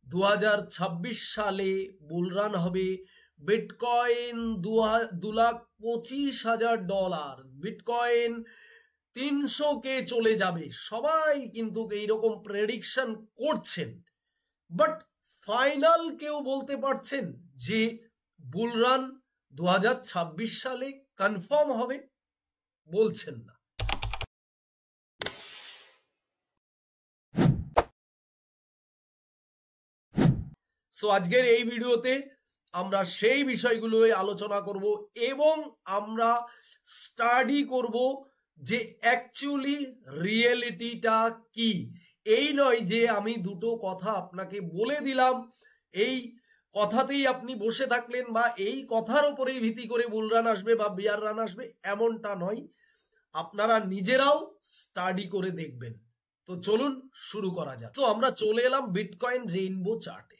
2026 সালে বুলরান হবে। Bitcoin $2,25,000, bitcoin 300K চলে যাবে। সবাই কিন্তু এইরকম প্রেডিকশন করছেন, বাট ফাইনাল কেউ বলতে পারছেন যে বুলরান 2026 সালে কনফার্ম হবে? বলছেন না। সো আজকের এই ভিডিওতে আমরা সেই বিষয়গুলো আলোচনা করব এবং আমরা স্টাডি করব যে অ্যাকচুয়ালি রিয়েলিটিটা কি। এই নয় যে আমি দুটো কথা আপনাকে বলে দিলাম, এই কথাতেই আপনি বসে থাকলেন বা এই কথার উপরেই ভিত্তি করে বুলরান আসবে বা বিয়ার রান আসবে, এমনটা নয়। আপনারা নিজেরাও স্টাডি করে দেখবেন। তো চলুন শুরু করা যাক। তো আমরা চলে এলাম বিটকয়েন রেইনবো চার্টে।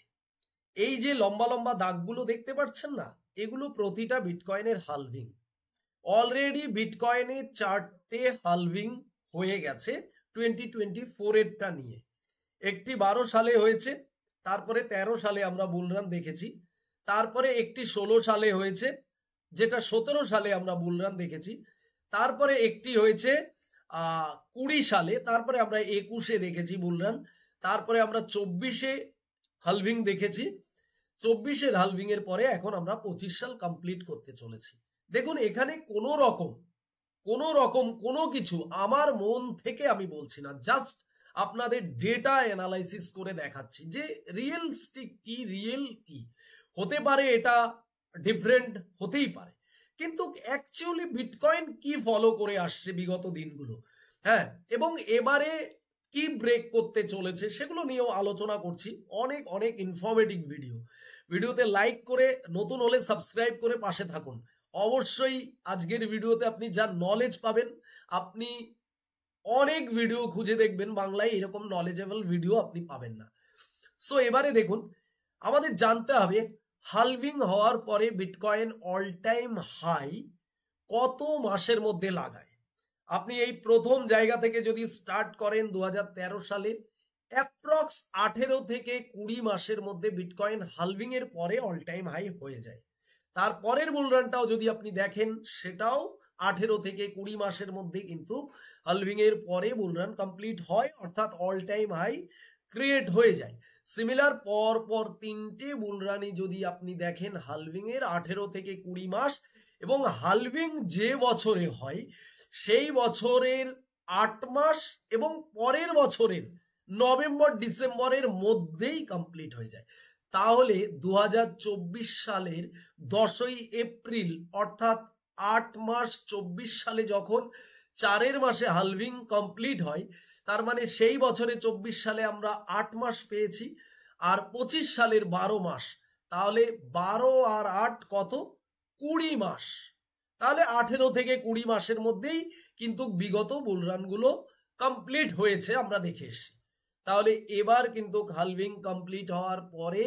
এই যে লম্বা লম্বা দাগগুলো দেখতে পাচ্ছেন না, এগুলো প্রতিটা বিটকয়েনের হালভিং। অলরেডি বিটকয়েনের চার্টে হালভিং হয়ে গেছে 2024 এরটা নিয়ে। একটি 12 সালে হয়েছে, তারপরে 13 সালে আমরা বুলরান দেখেছি, তারপরে একটি 16 সালে হয়েছে, যেটা 17 সালে আমরা বুলরান দেখেছি, তারপরে একটি হয়েছে 20 সালে, তারপরে আমরা 21-এ দেখেছি বুলরান, তারপরে আমরা 24-এ হালভিং দেখেছি, 24-এর হালভিং এর পরে এখন আমরা 25 সাল কমপ্লিট করতে চলেছি। দেখুন, এখানে কোনো রকম কোনো কিছু আমার মন থেকে আমি বলছি না, জাস্ট আপনাদের ডেটা অ্যানালাইসিস করে দেখাচ্ছি যে রিয়েলিস্টিক কি, রিয়েল কি হতে পারে। এটা ডিফারেন্ট হতেই পারে, কিন্তু অ্যাকচুয়ালি বিটকয়েন কি ফলো করে আসছে বিগত দিনগুলো, হ্যাঁ, এবং এবারে কি ব্রেক করতে চলেছে সেগুলো নিয়েও আলোচনা করছি। অনেক অনেক ইনফরমেটিভ ভিডিওতে লাইক করে, নতুন হলে সাবস্ক্রাইব করে পাশে থাকুন। অবশ্যই আজকের ভিডিওতে আপনি যা নলেজ পাবেন, আপনি অনেক ভিডিও খুঁজে দেখবেন বাংলায় এরকম নলেজেবল ভিডিও আপনি পাবেন না। সো এবারে দেখুন, আমাদের জানতে হবে হালভিং হওয়ার পরে বিটকয়েন অল টাইম হাই কত মাসের মধ্যে লাগায়। আপনি এই প্রথম জায়গা থেকে যদি স্টার্ট করেন 2013 সালে, অ্যাপ্রক্স 18 থেকে 20 মাসের মধ্যে বিটকয়েন হালভিং এর পরে অল টাইম হাই হয়ে যায়। তারপরের বুলরানটাও যদি আপনি দেখেন, সেটাও 18 থেকে 20 মাসের মধ্যে কিন্তু হালভিং এর পরে বুলরান কমপ্লিট হয়, অর্থাৎ অল টাইম হাই ক্রিয়েট হয়ে যায়। সিমিলার পর তিনটে বুলরানি যদি আপনি দেখেন হালভিং এর 18 থেকে 20 মাস, এবং হালভিং যে বছরে হয় সেই বছরের 8 মাস এবং পরের বছরের নভেম্বর ডিসেম্বরের মধ্যেই কমপ্লিট হয়ে যায়। তাহলে 2024 সালের 10ই এপ্রিল অর্থাৎ 8 মাস 24 সালে যখন 4 মাসে হালভিং কমপ্লিট হয়, তার মানে সেই বছরে 24 সালে আমরা 8 মাস পেয়েছি, আর 25 সালের 12 মাস, তাহলে 12 আর 8 কত, 20 মাস। তাহলে 18 থেকে 20 মাসের মধ্যেই কিন্তু বিগত বুলরানগুলো কমপ্লিট হয়েছে, আমরা দেখে এসেছি। তাহলে এবার কিন্তু হালভিং কমপ্লিট হওয়ার পরে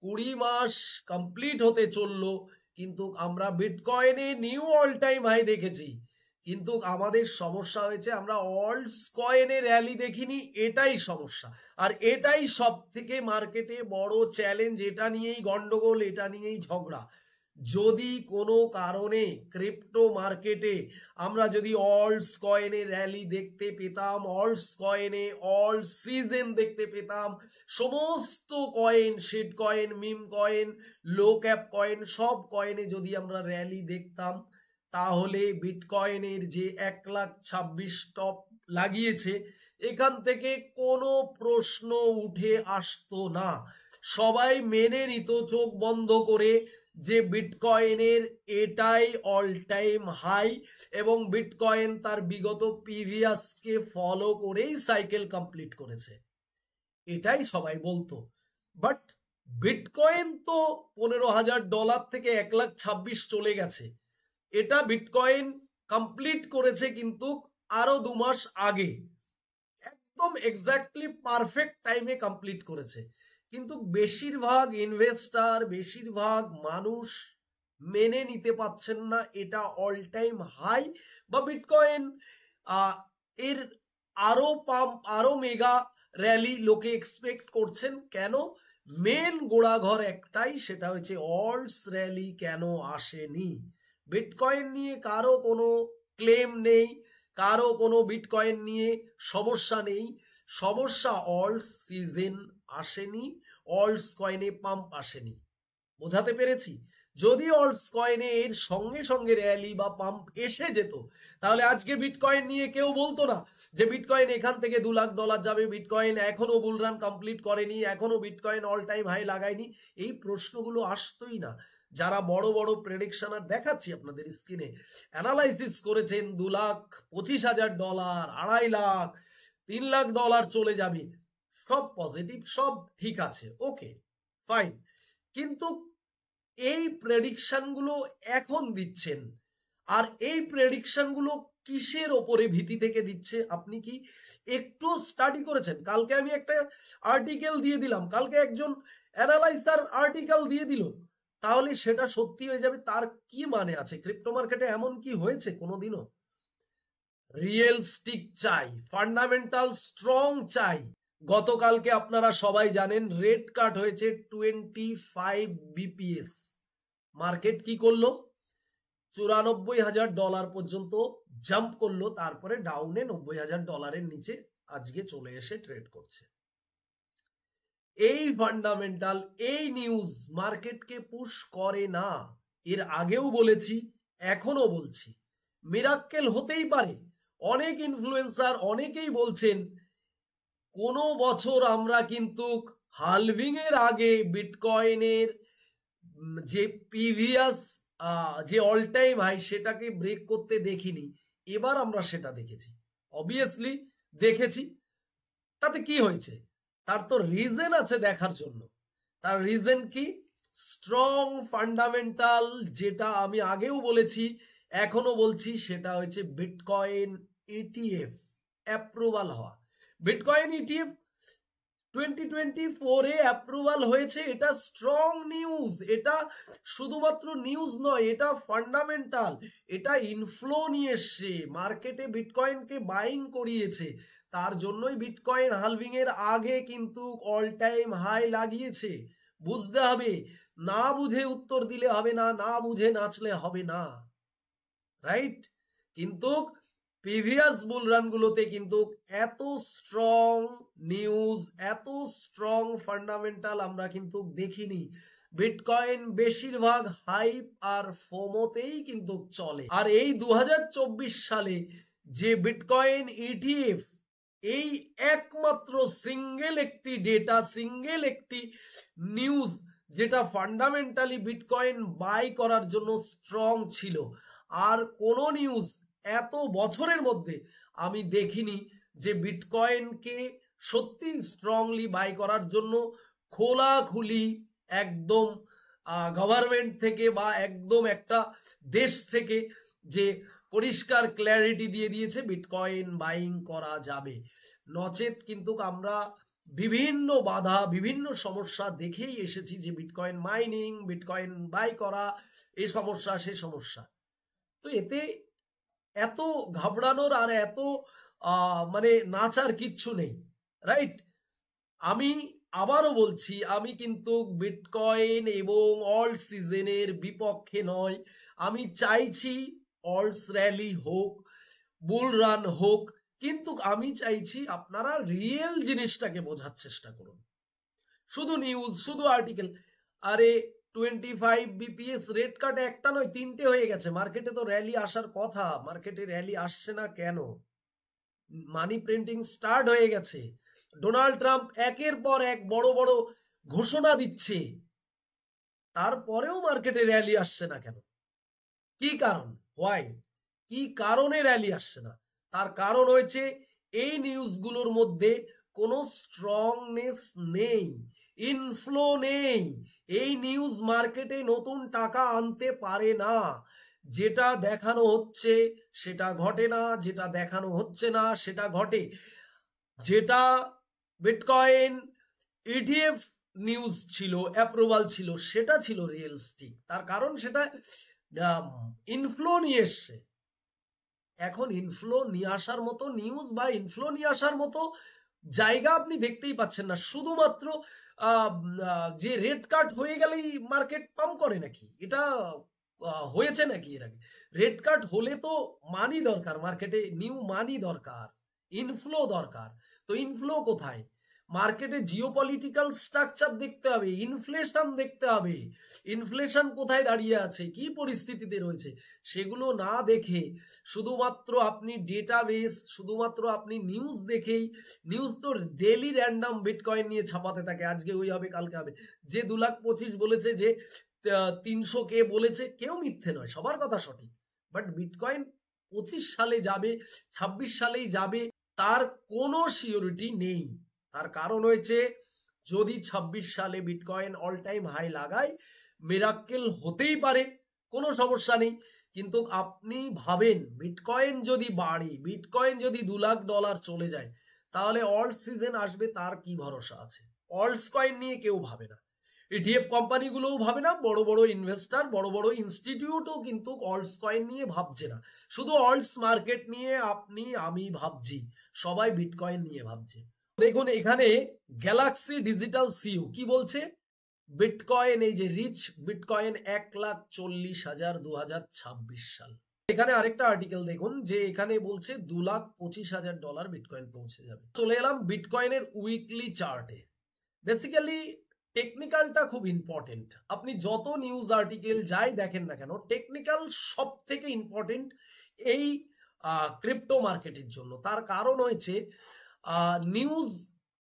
20 মাস কমপ্লিট হতে চললো, কিন্তু আমরা বিটকয়েনে নিউ অল টাইম হাই দেখেছি। কিন্তু আমাদের সমস্যা হয়েছে, আমরা অল্টস কয়েনে র্যালি দেখিনি, এটাই সমস্যা। আর এটাই সব থেকে মার্কেটে বড় চ্যালেঞ্জ, এটা নিয়েই গন্ডগোল, এটা নিয়েই ঝগড়া। যদি কোনো কারণে ক্রিপ্টো মার্কেটে আমরা যদি অল্টস কয়েনে র্যালি দেখতে পেতাম, অল্টস কয়েনে অল সিজন দেখতে পেতাম, সমস্ত coin, shit coin, meme coin, low cap coin, সব কয়েনে যদি আমরা র্যালি দেখতাম, তাহলে বিটকয়েনের যে 1,26,000 টপ লাগিয়েছে, এখান থেকে কোনো প্রশ্ন উঠে আসতো না। সবাই মেনে নিত চোখ বন্ধ করে যে বিটকয়েনের এটাই অল টাইম হাই, এবং বিটকয়েন তার বিগত প্রিভিয়াসকে ফলো করেই সাইকেল কমপ্লিট করেছে, এটাই সবাই বলতো। বাট বিটকয়েন তো $15,000 থেকে 1,26,000 চলে গেছে। এটা বিটকয়েন কমপ্লিট করেছে কিন্তু আরো 2 মাস আগে, একদম এক্স্যাক্টলি পারফেক্ট টাইমে কমপ্লিট করেছে। কিন্তু বেশিরভাগ ইনভেস্টার, বেশিরভাগ মানুষ মেনে নিতে পারছেন না এটা অল টাইম হাই, বা বিটকয়েন এর আরো মেগা র্যালি লোকে এক্সপেক্ট করছেন। কেন? মেন গোড়াঘর একটাই, সেটা হচ্ছে অল্টস র্যালি কেন আসেনি। বিটকয়েন নিয়ে কারো কোনো ক্লেম নেই, কারো কোনো বিটকয়েন নিয়ে সমস্যা নেই। সমস্যা অল্টস সিজন আসেনি, অল্টস কয়েনে পাম্প আসেনি। বোঝাতে পেরেছি? যদি অল্টস কয়েনে এর সঙ্গে সঙ্গে র্যালি বা পাম্প এসে যেত, তাহলে আজকে বিটকয়েন নিয়ে কেউ বলতো না যে বিটকয়েন এখান থেকে $2,00,000 যাবে, বিটকয়েন এখনো বুলরান কমপ্লিট করেনি, এখনো বিটকয়েন অল টাইম হাই লাগায়নি। এই প্রশ্নগুলো আসতোই না। যারা বড় বড় প্রেডিকশনার দেখাচ্ছি আপনাদের স্ক্রিনে, অ্যানালাইসিস করেছেন $2,25,000, $2.5 লাখ, $3 লাখ চলে যাবে, সব পজিটিভ, সব ঠিক আছে, ওকে ফাইন। কিন্তু এই প্রেডিকশনগুলো এখন দিচ্ছেন, আর এই প্রেডিকশনগুলো কিসের ওপরে ভিত্তি থেকে দিচ্ছে আপনি কি একটু স্টাডি করেছেন? কালকে আমি একটা আর্টিকেল দিয়ে দিলাম, কালকে একজন অ্যানালাইজার আর্টিকেল দিয়ে দিল, তাহলে সেটা সত্যি হয়ে যাবে তার কি মানে আছে? ক্রিপ্টো মার্কেটে এমন কি হয়েছে কোনোদিনও? রিয়েল স্টিক চাই, ফান্ডামেন্টাল স্ট্রং চাই। গতকালকে আপনারা সবাই জানেন রেড কাট হয়েছে 25 বিপিএস। মার্কেট কি করলো? $94,000 পর্যন্ত জাম্প করলো, তারপরে ডাউনে $90,000 নিচে আজকে চলে এসে ট্রেড করছে। এই ফান্ডামেন্টাল, এই নিউজ মার্কেটকে পুশ করে না। এর আগেও বলেছি, এখনো বলছি, মিরাক্কেল হতেই পারে। অনেক ইনফ্লুয়েন্সার অনেকেই বলছেন কোনো বছর আমরা কিন্তু হালভিং এর আগে বিটকয়েনের যে প্রিভিয়াস যে অল টাইম হাই সেটাকে ব্রেক করতে দেখিনি। এবার আমরা সেটা দেখেছি, অবভিয়াসলি দেখেছি। তাতে কি হয়েছে? তার তো রিজন আছে দেখার জন্য। তার রিজন কি? স্ট্রং ফান্ডামেন্টাল, যেটা আমি আগেও বলেছি এখনো বলছি, সেটা হচ্ছে বিটকয়েন ইটিএফ অ্যাপ্রুভাল হওয়া। বিটকয়েন ইটিএফ 2024-এ অ্যাপ্রুভাল হয়েছে, এটা স্ট্রং নিউজ। এটা শুধুমাত্র নিউজ নয়, এটা ফান্ডামেন্টাল, এটা ইনফ্লো নিয়ে এসছে, মার্কেটে বিটকয়েনকে বাইং করিয়েছে। তার জন্যই বিটকয়েন হালভিং এর আগে কিন্তু অল টাইম হাই লাগিয়েছে। বুঝতে হবে, না বুঝে উত্তর দিলে হবে না, না বুঝে নাচলে হবে না, রাইট? কিন্তু প্রিভিয়াস বুলরানগুলোতে কিন্তু এত স্ট্রং নিউজ, এত স্ট্রং ফান্ডামেন্টাল আমরা কিন্তু দেখিনি। বিটকয়েন বেশিরভাগ হাইপ আর ফোমোতেই কিন্তু চলে। আর এই 2024 সালে যে বিটকয়েন ইটিএফ, এই একমাত্র সিঙ্গেল একটি ডেটা, সিঙ্গেল একটি নিউজ যেটা ফান্ডামেন্টালি বিটকয়েন বাই করার জন্য স্ট্রং ছিল। আর কোনো নিউজ এত বছরের মধ্যে আমি দেখিনি যে বিটকয়েনকে সত্যি স্ট্রংলি বাই করার জন্য খোলাখুলি একদম গভর্নমেন্ট থেকে বা একদম একটা দেশ থেকে যে পরিষ্কার ক্ল্যারিটি দিয়ে দিয়েছে বিটকয়েন বাইং করা যাবে। নচেত কিন্তু আমরা বিভিন্ন বাধা, বিভিন্ন সমস্যা দেখেই এসেছি যে বিটকয়েন মাইনিং, বিটকয়েন বাই করা, এই সমস্যা সে সমস্যা। তো এতে এত ঘাবড়ানোর আর এত মানে নাচার কিচ্ছু নেই, রাইট? আমি আবারও বলছি, আমি কিন্তু বিটকয়েন এবং অল্ট সিজনের বিপক্ষে নয়। আমি চাইছি অল্টস র্যালি হোক, বুল রান হোক, কিন্তু আমি চাইছি আপনারা রিয়েল জিনিসটাকে বোঝার চেষ্টা করুন। শুধু নিউজ, শুধু আর্টিকেল, আরে 25 বিপিএস রেড কাট একটা নয় 3টে হয়ে গেছে। মার্কেটে তো র্যালি আসার কথা, মার্কেটে র্যালি আসছে না কেন? মানি প্রিন্টিং স্টার্ট হয়ে গেছে, ডোনাল্ড ট্রাম্প একের পর এক বড় বড় ঘোষণা দিচ্ছে, তারপরেও মার্কেটে র্যালি আসছে না কেন? কি কারণ? হোয়াই? কি কারণে র্যালি আসছে না? তার কারণ হয়েছে এই নিউজগুলোর মধ্যে কোনো স্ট্রংনেস নেই, ইনফ্লো নেই। এই নিউজ মার্কেটে নতুন টাকা আনতে পারে না। যেটা দেখানো হচ্ছে সেটা ঘটে না, যেটা দেখানো হচ্ছে না সেটা ঘটে। যেটা বিটকয়েন ইটিএফ নিউজ ছিল, অ্যাপ্রুভাল ছিল, সেটা ছিল রিয়েলিস্টিক। তার কারণ সেটা ইনফ্লো নিয়ে এসছে। এখন ইনফ্লো নিয়ে আসার মতো নিউজ বা ইনফ্লো নিয়ে আসার মতো জায়গা আপনি দেখতেই পাচ্ছেন না। শুধুমাত্র যে রেড কার্ড হয়ে গেলেই মার্কেট পাম্প করে নাকি? এটা হয়েছে নাকি এর আগে? রেড কার্ড হলে তো মানি দরকার, মার্কেটে নিউ মানি দরকার, ইনফ্লো দরকার। তো ইনফ্লো কোথায়? মার্কেটে জিওপলিটিক্যাল স্ট্রাকচার দেখতে হবে, ইনফ্লেশন দেখতে হবে, ইনফ্লেশন কোথায় দাঁড়িয়ে আছে, কি পরিস্থিতিতে রয়েছে, সেগুলো না দেখে শুধুমাত্র আপনি ডেটাবেস, শুধুমাত্র আপনি নিউজ দেখেই, নিউজ তো ডেলি র্যান্ডাম বিটকয়েন নিয়ে ছাপাতে থাকে, আজকে ওই হবে কালকে হবে। যে 2,25,000 বলেছে, যে 300K বলেছে, কেউ মিথ্যে নয়, সবার কথা সঠিক। বাট বিটকয়েন 25 সালে যাবে, 26 সালেই যাবে, তার কোনো সিওরিটি নেই। তার কারণ হয়েছে, যদি 26 সালে বিটকয়েন অল টাইম হাই লাগায়, মিরাক্কেল হতেই পারে, কোনো সমস্যা নেই। কিন্তু আপনি ভাবেন, বিটকয়েন যদি বাড়ে, বিটকয়েন যদি $2,00,000 চলে যায়, তাহলে অল্ট সিজন আসবে, তার কি ভরসা আছে? অল্টস কয়েন নিয়ে কেউ ভাবে না, ইটিএফ কোম্পানিগুলোও ভাবে না, বড় বড় ইনভেস্টার, বড় বড় ইনস্টিটিউটও কিন্তু অল্টস কয়েন নিয়ে ভাবছে না। শুধু অল্টস মার্কেট নিয়ে আপনি আমি ভাবছি, সবাই বিটকয়েন নিয়ে ভাবছে। দেখুন এখানে গ্যালাক্সি ডিজিটাল সিইও কি বলছে, বিটকয়েন, এই যে রিচ বিটকয়েন 1,40,000 2026 সাল। এখানে আরেকটা আর্টিকেল দেখুন, যে এখানে বলছে $2,25,000 বিটকয়েন পৌঁছে যাবে। চলে এলাম বিটকয়েনের উইকলি চার্টে। বেসিক্যালি টেকনিক্যালটা খুব ইম্পর্টেন্ট। আপনি যত নিউজ আর্টিকেল যাই দেখেন না কেন, টেকনিক্যাল সব থেকে ইম্পর্টেন্ট এই ক্রিপ্টো মার্কেটের জন্য। তার কারণ হয়েছে, নিউজ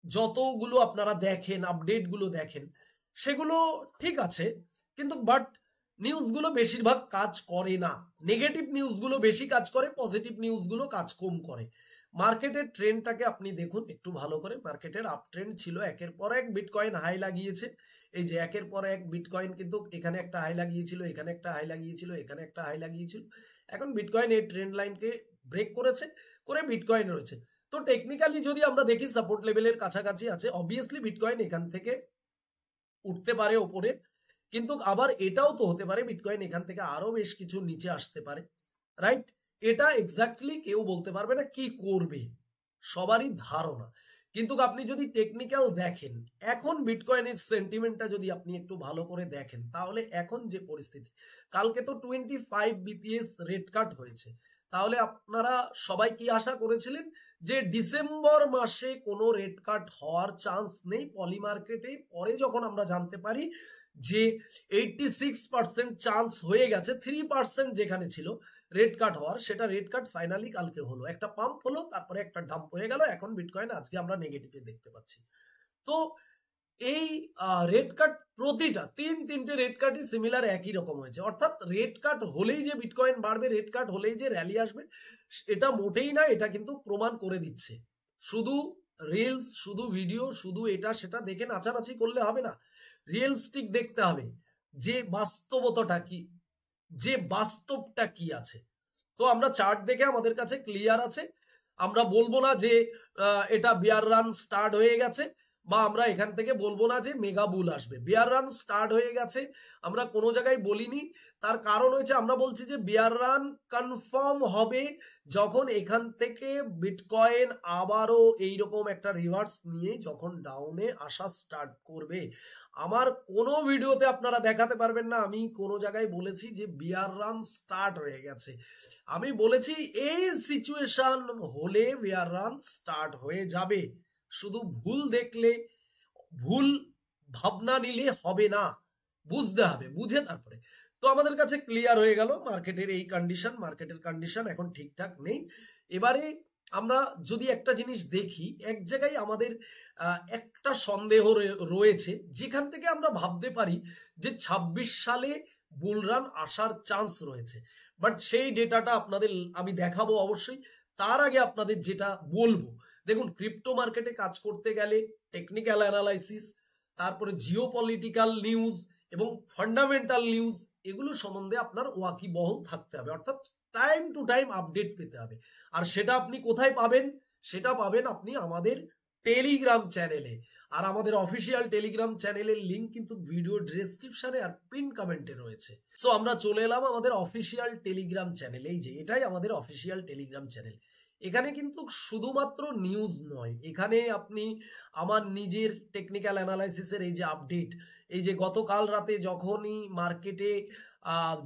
যতগুলো আপনারা দেখেন, আপডেটগুলো দেখেন, সেগুলো ঠিক আছে, কিন্তু বাট নিউজগুলো বেশিরভাগ কাজ করে না। নেগেটিভ নিউজগুলো বেশি কাজ করে, পজিটিভ নিউজগুলো কাজ কম করে। মার্কেটের ট্রেন্ডটাকে আপনি দেখুন একটু ভালো করে। মার্কেটের আপ ট্রেন্ড ছিল, একের পর এক বিটকয়েন হাই লাগিয়েছে। এই যে একের পর এক বিটকয়েন কিন্তু এখানে একটা হাই লাগিয়েছিল, এখানে একটা হাই লাগিয়েছিল, এখানে একটা হাই লাগিয়েছিল। এখন বিটকয়েন এই ট্রেন্ড লাইনকে ব্রেক করেছে, করে বিটকয়েন রয়েছে। তো টেকনিক্যালি যদি আমরা দেখি, সাপোর্ট লেভেলের কাছাকাছি আছে। অবভিয়াসলি বিটকয়েন এখান থেকে উঠতে পারে ওপরে, কিন্তু আবার এটাও তো হতে পারে বিটকয়েন এখান থেকে আরো বেশ কিছু নিচে আসতে পারে, রাইট? এটা এক্স্যাক্টলি কেউ বলতে পারবে না কি করবে, সবারই ধারণা। কিন্তু আপনি যদি টেকনিক্যাল দেখেন, এখন বিটকয়েনের সেন্টিমেন্টটা যদি আপনি একটু ভালো করে দেখেন, তাহলে এখন যে পরিস্থিতি, কালকে তো 25 BPS রেট কাট হয়েছে। তাহলে আপনারা সবাই কি আশা করেছিলেন, যে ডিসেম্বর মাসে কোনো রেট কাট হওয়ার চান্স নেই পলি মার্কেটে। পরে যখন আমরা জানতে পারি যে 86% চান্স হয়ে গেছে, 3% যেখানে ছিল রেড কাট হওয়ার, সেটা রেড কাট ফাইনালি কালকে হলো। একটা পাম্প হলো, তারপরে একটা ডাম্প হয়ে গেল। এখন বিটকয়েন আজকে আমরা নেগেটিভে দেখতে পাচ্ছি। তো এই রেড কাট প্রতিটা তিনটে রেড কাটই সিমিলার, একই রকম হয়েছে। অর্থাৎ রেড কাট হলেই যে বিটকয়েন বাড়বে, রেড কাট হলেই যে র্যালি আসবে, এটা মোটেই না। এটা কিন্তু প্রমাণ করে দিচ্ছে। শুধু রিলস, শুধু ভিডিও, শুধু এটা সেটা দেখে নাচানাচি করলে হবে না। রিয়েলিস্টিক দেখতে হবে যে বাস্তবতাটা কি, যে বাস্তবটা কি আছে। তো আমরা চার্ট দেখে আমাদের কাছে ক্লিয়ার আছে। আমরা বলবো না যে এটা বিয়ার রান স্টার্ট হয়ে গেছে, বা আমরা এখান থেকে বলবো না যে মেগা বুল আসবে। বিয়ার রান স্টার্ট হয়ে গেছে আমরা কোনো জায়গায় বলিনি। তার কারণ হয়েছে, আমরা বলছি যে বিয়ার রান কনফার্ম হবে যখন এখান থেকে বিটকয়েন আবারও এইরকম একটা রিভার্স নিয়ে যখন ডাউনে আসা স্টার্ট করবে। আমার কোনো ভিডিওতে আপনারা দেখাতে পারবেন না আমি কোনো জায়গায় বলেছি যে বিয়ার রান স্টার্ট হয়ে গেছে। আমি বলেছি এই সিচুয়েশন হলে বিয়ার রান স্টার্ট হয়ে যাবে। শুধু ভুল দেখলে, ভুল ভাবনা নিলে হবে না, বুঝতে হবে, বুঝে তারপরে। তো আমাদের কাছে ক্লিয়ার হয়ে গেল মার্কেটের এই কন্ডিশন। মার্কেটের কন্ডিশন এখন ঠিকঠাক নেই। এবারে আমরা যদি একটা জিনিস দেখি, এক জায়গায় আমাদের একটা সন্দেহ রয়েছে, যেখান থেকে আমরা ভাবতে পারি যে 26 সালে বুলরান আসার চান্স রয়েছে। বাট সেই ডেটাটা আপনাদের আমি দেখাবো অবশ্যই। তার আগে আপনাদের যেটা বলবো, দেখুন ক্রিপ্টো মার্কেটে কাজ করতে গেলে টেকনিক্যাল অ্যানালাইসিস, তারপরে জিওপলিটিক্যাল নিউজ এবং ফান্ডামেন্টাল নিউজ, এগুলো সম্বন্ধে আপনার ওয়াকিবহল থাকতে হবে। অর্থাৎ টাইম টু টাইম আপডেট পেতে হবে। আর সেটা আপনি কোথায় পাবেন? সেটা পাবেন আপনি আমাদের টেলিগ্রাম চ্যানেলে। আর আমাদের অফিসিয়াল টেলিগ্রাম চ্যানেলের লিঙ্ক কিন্তু ভিডিও ডেসক্রিপশনে আর পিন কমেন্টে রয়েছে। সো আমরা চলে এলাম আমাদের অফিসিয়াল টেলিগ্রাম চ্যানেলে। এই যে এটাই আমাদের অফিসিয়াল টেলিগ্রাম চ্যানেল। এখানে কিন্তু শুধুমাত্র নিউজ নয়, এখানে আপনি আমার নিজের টেকনিক্যাল অ্যানালাইসিসের এই যে আপডেট, এই যে গতকাল রাতে যখনই মার্কেটে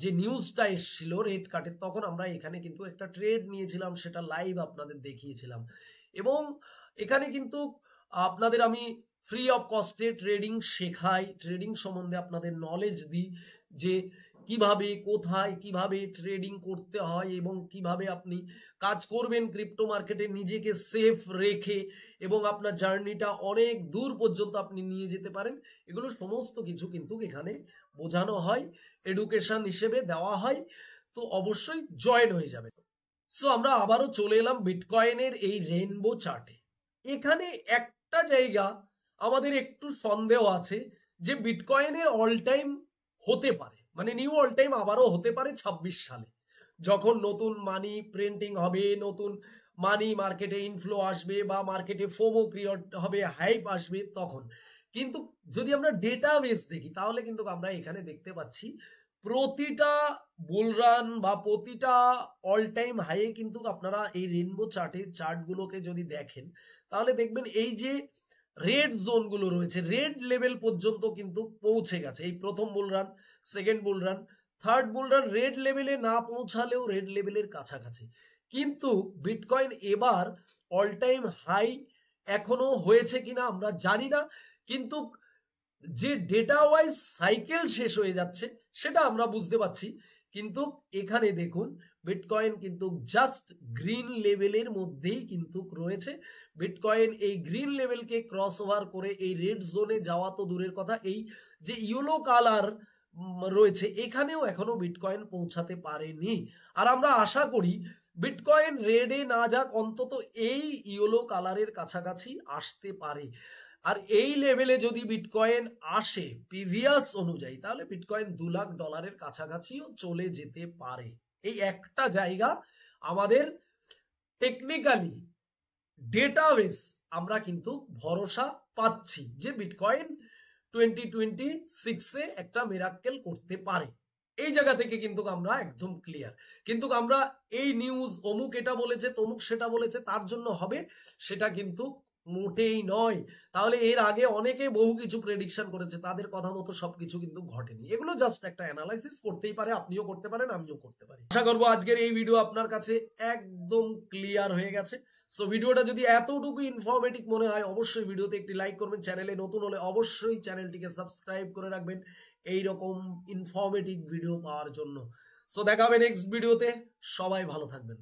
যে নিউজটা এসেছিল রেড কার্টের, তখন আমরা এখানে কিন্তু একটা ট্রেড নিয়েছিলাম, সেটা লাইভ আপনাদের দেখিয়েছিলাম। এবং এখানে কিন্তু আপনাদের আমি ফ্রি অফ কস্টে ট্রেডিং শেখাই, ট্রেডিং সম্বন্ধে আপনাদের নলেজ দিই যে কিভাবে কোথায় কিভাবে ট্রেডিং করতে হয় এবং কিভাবে আপনি কাজ করবেন ক্রিপ্টো মার্কেটে নিজেকে সেফ রেখে, এবং আপনার জার্নিটা অনেক দূর পর্যন্ত আপনি নিয়ে যেতে পারেন। এগুলো সমস্ত কিছু কিন্তু এখানে বোঝানো হয়, এডুকেশন হিসেবে দেওয়া হয়। তো অবশ্যই জয়েন হয়ে যাবে। সো আমরা আবারও চলে এলাম বিটকয়েনের এই রেইনবো চার্টে। এখানে একটা জায়গা আমাদের একটু সন্দেহ আছে যে বিটকয়েনের অল টাইম হতে পারে, মানে নিউ অল টাইম আবারও হতে পারে 26 সালে, যখন নতুন মানি প্রিন্টিং হবে, নতুন মানি মার্কেটে ইনফ্লো আসবে বা মার্কেটে ফোমো ক্রিয়েট হবে, হাইপ আসবে তখন। কিন্তু যদি আমরা ডেটাবেস দেখি তাহলে কিন্তু আমরা এখানে দেখতে পাচ্ছি প্রতিটা বুলরান বা প্রতিটা অল টাইম হাইয়ে কিন্তু আপনারা এই রেইনবো চার্টগুলোকে যদি দেখেন তাহলে দেখবেন এই যে রেড জোনগুলো রয়েছে, রেড লেভেল পর্যন্ত কিন্তু পৌঁছে গেছে। এই প্রথম bull run, second bull run, third bull run red লেভেলে না পৌঁছালেও রেড লেভেলের কাছাকাছি। কিন্তু বিটকয়েন এবার অল টাইম হাই এখনো হয়েছে কিনা আমরা জানি না, কিন্তু যে ডেটা ওয়াইজ সাইকেল শেষ হয়ে যাচ্ছে সেটা আমরা বুঝতে পারছি। কিন্তু এখানে দেখুন বিটকয়েন কিন্তু জাস্ট গ্রিন লেভেলের মধ্যেই কিন্তু রয়েছে। বিটকয়েন এই গ্রিন লেভেলকে ক্রস ওভার করে এই রেড জোনে যাওয়া তো দূরের কথা, এই যে ইয়েলো কালার রয়েছে এখানেও এখনো বিটকয়েন পৌঁছাতে পারেনি। আর আমরা আশা করি বিটকয়েন রেডে না যাক, অন্তত এই ইয়েলো কালারের কাছাকাছি আসতে পারে। আর এই লেভেলে যদি বিটকয়েন আসে প্রিভিয়াস অনুযায়ী, তাহলে বিটকয়েন $2 লাখ কাছাকাছিও চলে যেতে পারে। এই একটা জায়গা আমাদের টেকনিক্যালি ডেটাবেস আমরা কিন্তু ভরসা পাচ্ছি যে বিটকয়েন 2026-এ একটা মিরাক্কেল করতে পারে। এই জায়গা থেকে কিন্তু আমরা একদম ক্লিয়ার। কিন্তু আমরা এই নিউজ অমুক এটা বলেছে তমুক সেটা বলেছে তার জন্য হবে সেটা কিন্তু মোটেই নয়। তাহলে এর আগে অনেকে বহু কিছু প্রেডিকশন করেছে, তাদের কথা মতো সবকিছু কিন্তু ঘটেনি। এগুলো জাস্ট একটা অ্যানালাইসিস করতেই পারে, আপনিও করতে পারেন, আমিও করতে পারি। আশা করবো আজকের এই ভিডিও আপনার কাছে একদম ক্লিয়ার হয়ে গেছে। সো ভিডিওটা যদি এতটুকু ইনফরমেটিভ মনে হয় অবশ্যই ভিডিওতে একটি লাইক করবেন, চ্যানেলে নতুন হলে অবশ্যই চ্যানেলটিকে সাবস্ক্রাইব করে রাখবেন এইরকম ইনফরমেটিভ ভিডিও পাওয়ার জন্য। সো দেখা হবে নেক্সট ভিডিওতে, সবাই ভালো থাকবেন।